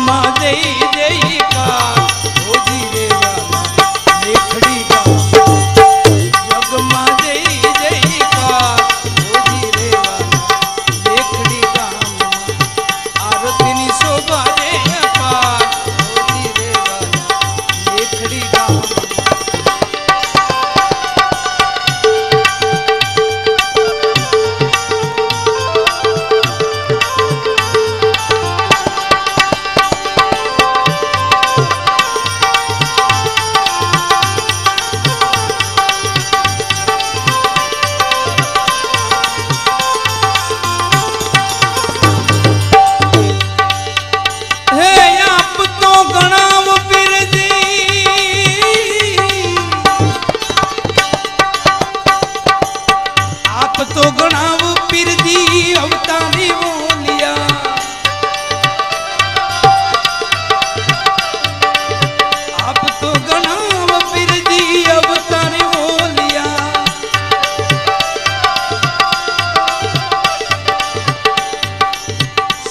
જગમાં જય જયકાર રોજી રે વાલા મેખડી ગામ જગમાં જય જયકાર રોજી રે વાલા મેખડી ગામ આરતીની શોભા રે અપાર રોજી રે વાલા મેખડી ગામ तो गणाव पीरजी अवतारी बोलिया आप तो गणाव पीरजी अवतारी बोलिया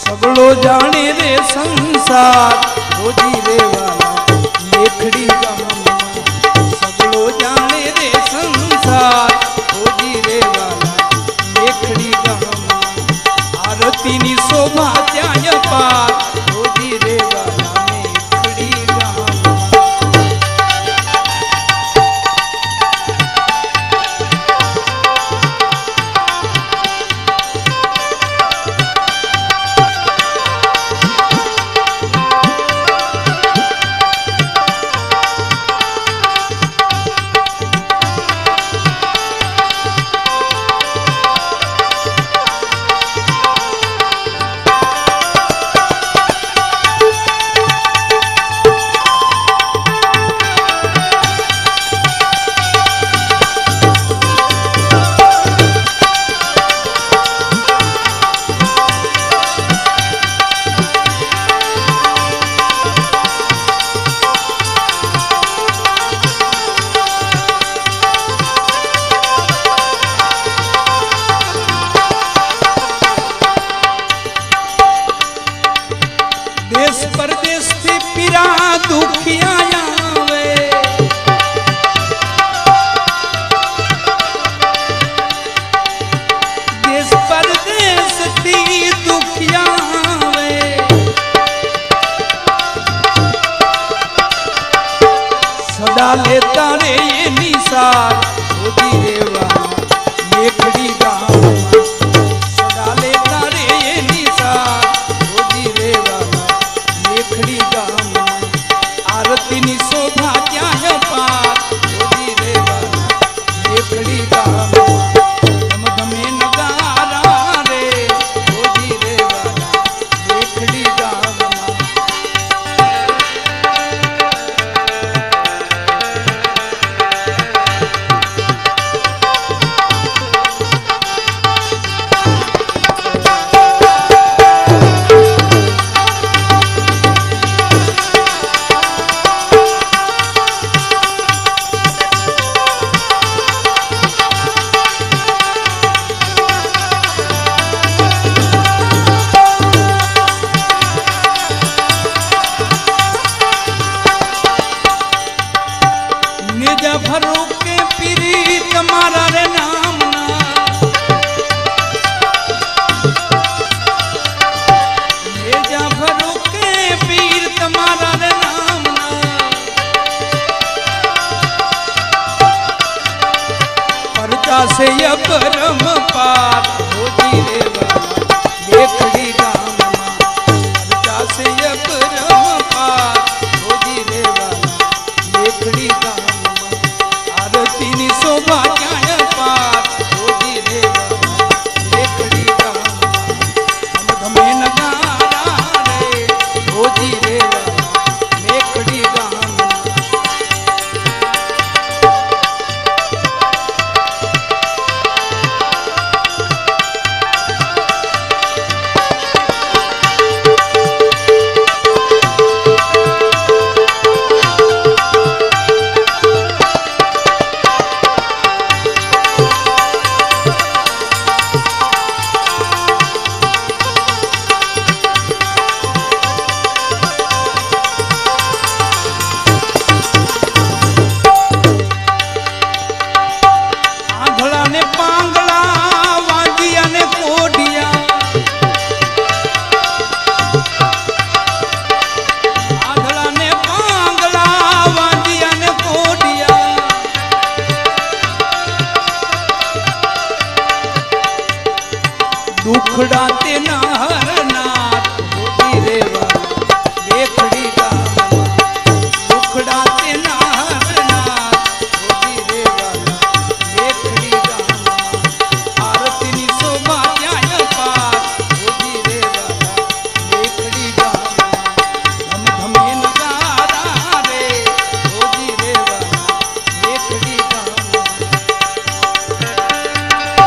सगलो जाने रे संसार रोजी रे वाला मेखड़ी गाम सगलो जाने रे संसार रोजी रे वाला मेखड़ी गाम आरतीनी शोभा त्याय पार रोजी रे वाला मेखड़ी गाम देश परदेश से पीरा दुखिया आवे देश परदेश से दुखिया आवे सदा लेता रे ये निसार रोजी रे वाला मेखड़ी गाम सदा लेता रे ये निसार रोजी रे वाला मेखड़ी गाम आरतीनी शोभा त्याय पार रोजी रे वाला मेखड़ी गाम धम धमे नगारा रे रोजी रे वाला मेखड़ी गाम भरो के पीरी तुम्हारा रे नाम जा भरो के पीर तुम्हारा रे नाम परचा से अकरम पार